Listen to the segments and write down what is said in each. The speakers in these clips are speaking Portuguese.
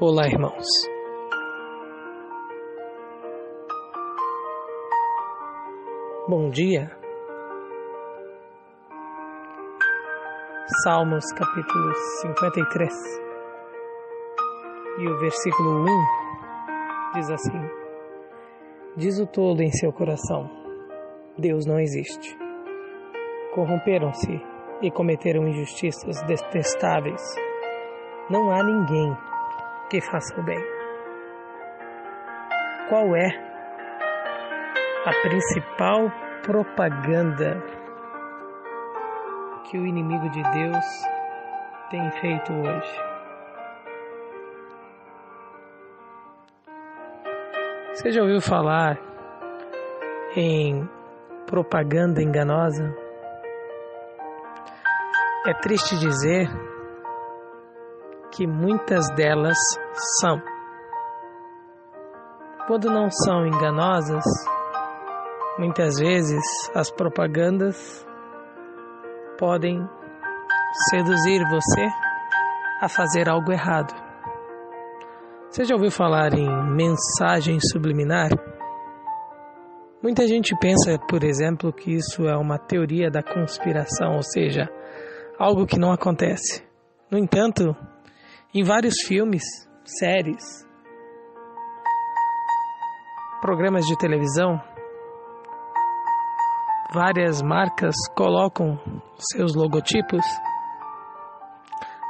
Olá, irmãos. Bom dia. Salmos capítulo 53 e o versículo 1 diz assim: Diz o tolo em seu coração: Deus não existe. Corromperam-se e cometeram injustiças detestáveis. Não há ninguém que faça o bem. Qual é a principal propaganda que o inimigo de Deus tem feito hoje? Você já ouviu falar em propaganda enganosa? É triste dizer que muitas delas são. Quando não são enganosas, muitas vezes as propagandas podem seduzir você a fazer algo errado. Você já ouviu falar em mensagem subliminar? Muita gente pensa, por exemplo, que isso é uma teoria da conspiração, ou seja, algo que não acontece. No entanto, em vários filmes, séries, programas de televisão, várias marcas colocam seus logotipos,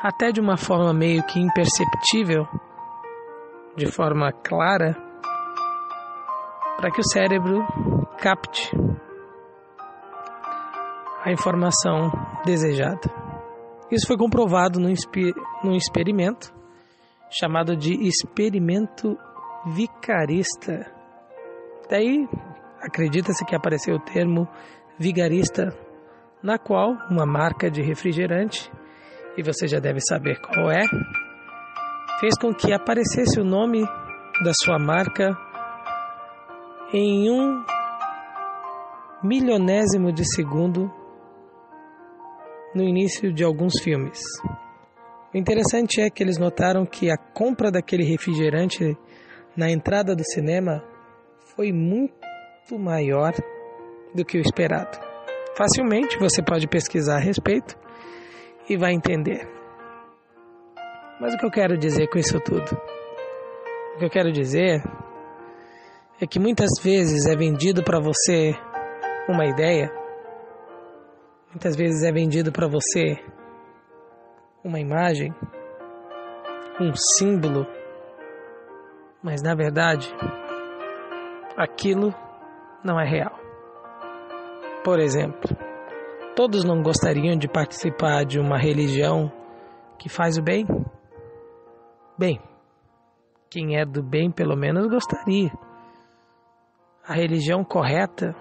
até de uma forma meio que imperceptível, de forma clara, para que o cérebro capte a informação desejada. Isso foi comprovado num experimento chamado de experimento vigarista. Daí, acredita-se que apareceu o termo vigarista, na qual uma marca de refrigerante, e você já deve saber qual é, fez com que aparecesse o nome da sua marca em 1/1000º de segundo no início de alguns filmes. O interessante é que eles notaram que a compra daquele refrigerante na entrada do cinema foi muito maior do que o esperado. Facilmente você pode pesquisar a respeito e vai entender. Mas o que eu quero dizer com isso tudo? O que eu quero dizer é que muitas vezes é vendido para você uma ideia, muitas vezes é vendido para você uma imagem, um símbolo, mas na verdade aquilo não é real. Por exemplo, todos não gostariam de participar de uma religião que faz o bem? Bem, quem é do bem pelo menos gostaria. A religião correta,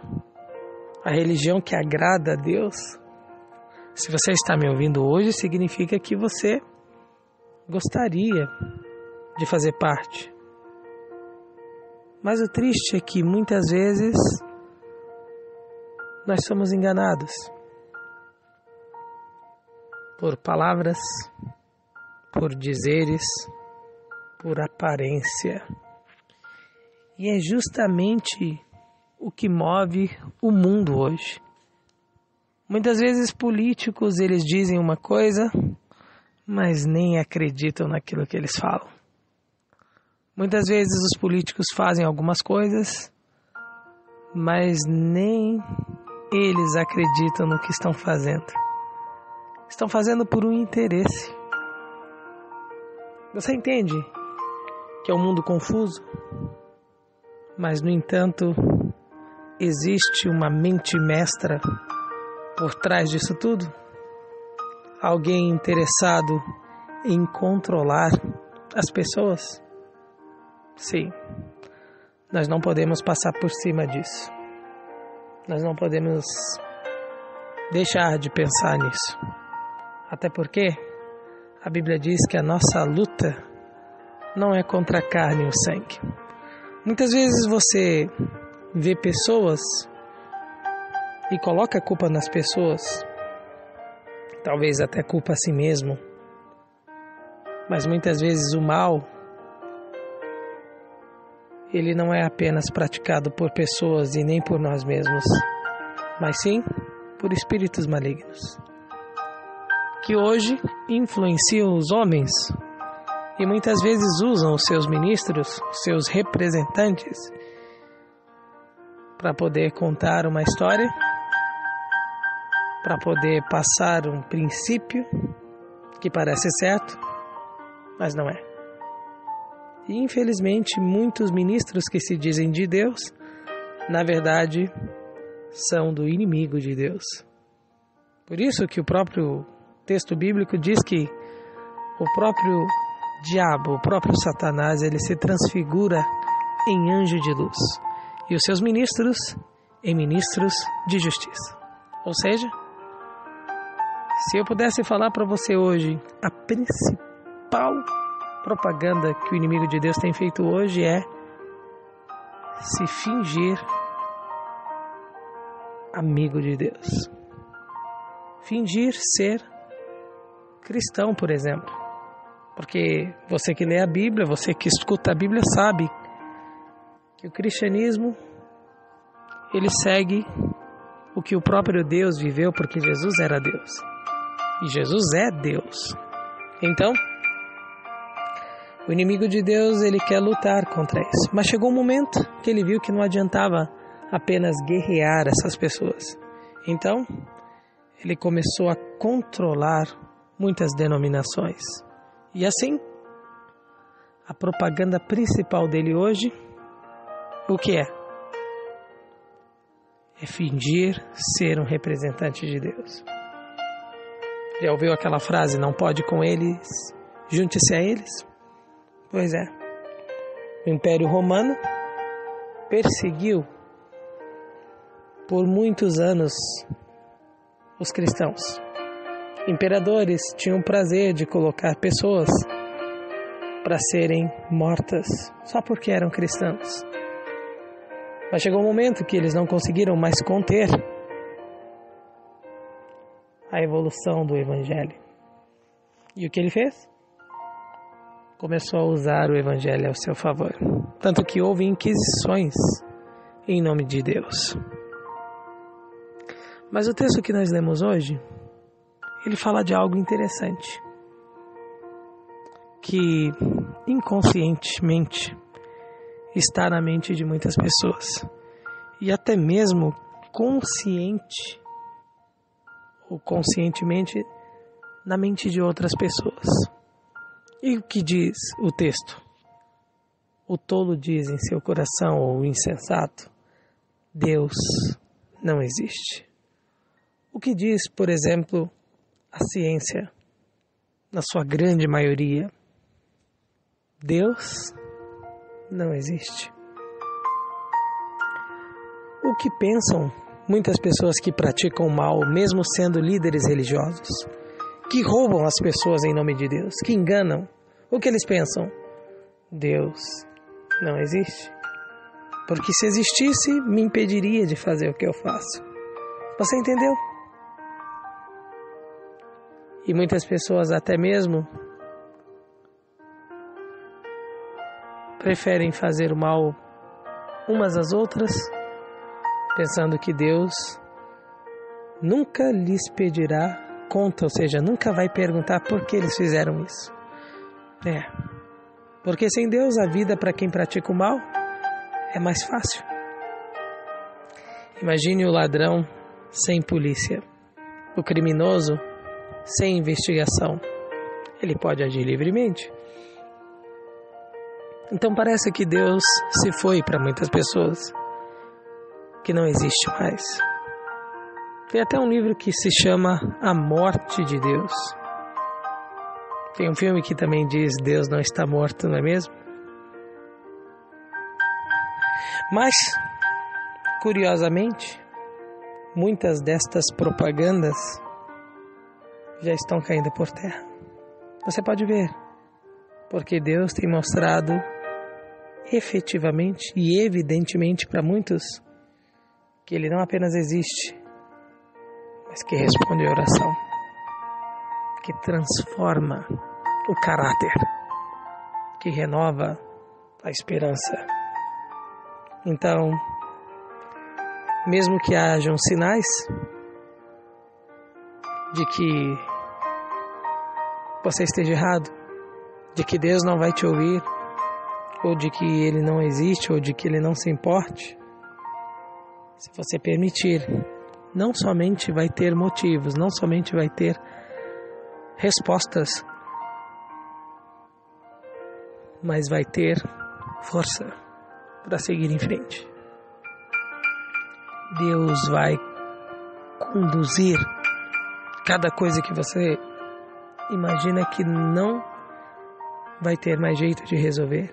a religião que agrada a Deus, se você está me ouvindo hoje, significa que você gostaria de fazer parte. Mas o triste é que muitas vezes nós somos enganados por palavras, por dizeres, por aparência. E é justamente o que move o mundo hoje. Muitas vezes políticos, eles dizem uma coisa, mas nem acreditam naquilo que eles falam. Muitas vezes os políticos fazem algumas coisas, mas nem eles acreditam no que estão fazendo. Estão fazendo por um interesse. Você entende que é um mundo confuso? Mas, no entanto, existe uma mente mestra por trás disso tudo? Alguém interessado em controlar as pessoas? Sim, nós não podemos passar por cima disso. Nós não podemos deixar de pensar nisso. Até porque a Bíblia diz que a nossa luta não é contra a carne e o sangue. Muitas vezes você vê pessoas e coloca a culpa nas pessoas, talvez até culpa a si mesmo, mas muitas vezes o mal ele não é apenas praticado por pessoas e nem por nós mesmos, mas sim por espíritos malignos, que hoje influenciam os homens e muitas vezes usam os seus ministros, os seus representantes, para poder contar uma história, para poder passar um princípio que parece certo, mas não é. E infelizmente muitos ministros que se dizem de Deus, na verdade, são do inimigo de Deus. Por isso que o próprio texto bíblico diz que o próprio diabo, o próprio Satanás, ele se transfigura em anjo de luz e os seus ministros em ministros de justiça. Ou seja, se eu pudesse falar para você hoje, a principal propaganda que o inimigo de Deus tem feito hoje é se fingir amigo de Deus. Fingir ser cristão, por exemplo. Porque você que lê a Bíblia, você que escuta a Bíblia sabe que o cristianismo, ele segue o que o próprio Deus viveu, porque Jesus era Deus. E Jesus é Deus. Então, o inimigo de Deus, ele quer lutar contra isso. Mas chegou um momento que ele viu que não adiantava apenas guerrear essas pessoas. Então, ele começou a controlar muitas denominações. E assim, a propaganda principal dele hoje, o que é? É fingir ser um representante de Deus. Já ouviu aquela frase, não pode com eles, junte-se a eles? Pois é. O Império Romano perseguiu por muitos anos os cristãos. Imperadores tinham o prazer de colocar pessoas para serem mortas só porque eram cristãos. Mas chegou um momento que eles não conseguiram mais conter a evolução do Evangelho. E o que ele fez? Começou a usar o Evangelho ao seu favor. Tanto que houve inquisições em nome de Deus. Mas o texto que nós lemos hoje, ele fala de algo interessante, que inconscientemente está na mente de muitas pessoas, e até mesmo consciente ou conscientemente na mente de outras pessoas. E o que diz o texto? O tolo diz em seu coração, ou o insensato, Deus não existe. O que diz, por exemplo, a ciência, na sua grande maioria? Deus não existe. O que pensam muitas pessoas que praticam o mal, mesmo sendo líderes religiosos, que roubam as pessoas em nome de Deus, que enganam? O que eles pensam? Deus não existe. Porque se existisse, me impediria de fazer o que eu faço. Você entendeu? E muitas pessoas até mesmo preferem fazer o mal umas às outras, pensando que Deus nunca lhes pedirá conta, ou seja, nunca vai perguntar por que eles fizeram isso. Porque sem Deus a vida para quem pratica o mal é mais fácil. Imagine o ladrão sem polícia, o criminoso sem investigação. Ele pode agir livremente. Então parece que Deus se foi para muitas pessoas, que não existe mais. Tem até um livro que se chama A Morte de Deus. Tem um filme que também diz Deus não está morto, não é mesmo? Mas, curiosamente, muitas destas propagandas já estão caindo por terra. Você pode ver, porque Deus tem mostrado efetivamente e evidentemente para muitos que Ele não apenas existe, mas que responde a oração, que transforma o caráter, que renova a esperança Então, mesmo que hajam sinais de que você esteja errado, de que Deus não vai te ouvir, ou de que Ele não existe, ou de que Ele não se importe, se você permitir, não somente vai ter motivos, não somente vai ter respostas, mas vai ter força para seguir em frente. Deus vai conduzir cada coisa que você imagina que não vai ter mais jeito de resolver,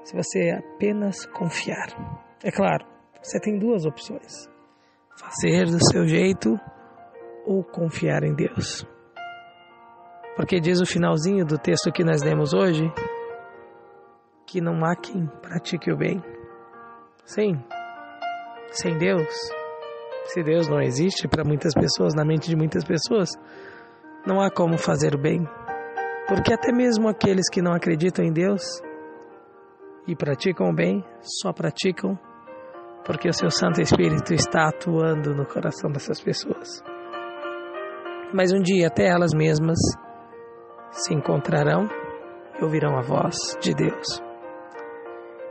se você apenas confiar. É claro, você tem duas opções: fazer do seu jeito ou confiar em Deus. Porque diz o finalzinho do texto que nós lemos hoje, que não há quem pratique o bem. Sim, sem Deus, se Deus não existe para muitas pessoas, na mente de muitas pessoas, não há como fazer o bem. Porque até mesmo aqueles que não acreditam em Deus e praticam o bem, só praticam porque o seu Santo Espírito está atuando no coração dessas pessoas. Mas um dia até elas mesmas se encontrarão e ouvirão a voz de Deus.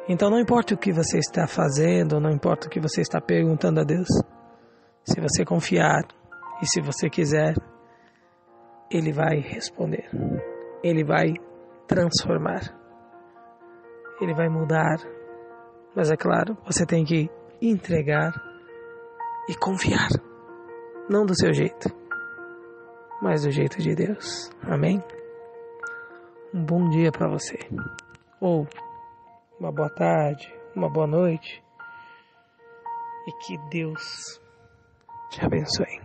Então não importa o que você está fazendo, não importa o que você está perguntando a Deus, se você confiar e se você quiser, Ele vai responder, Ele vai transformar, Ele vai mudar. Mas é claro, você tem que entregar e confiar, não do seu jeito, mas do jeito de Deus. Amém? Um bom dia para você, ou uma boa tarde, uma boa noite, e que Deus te abençoe.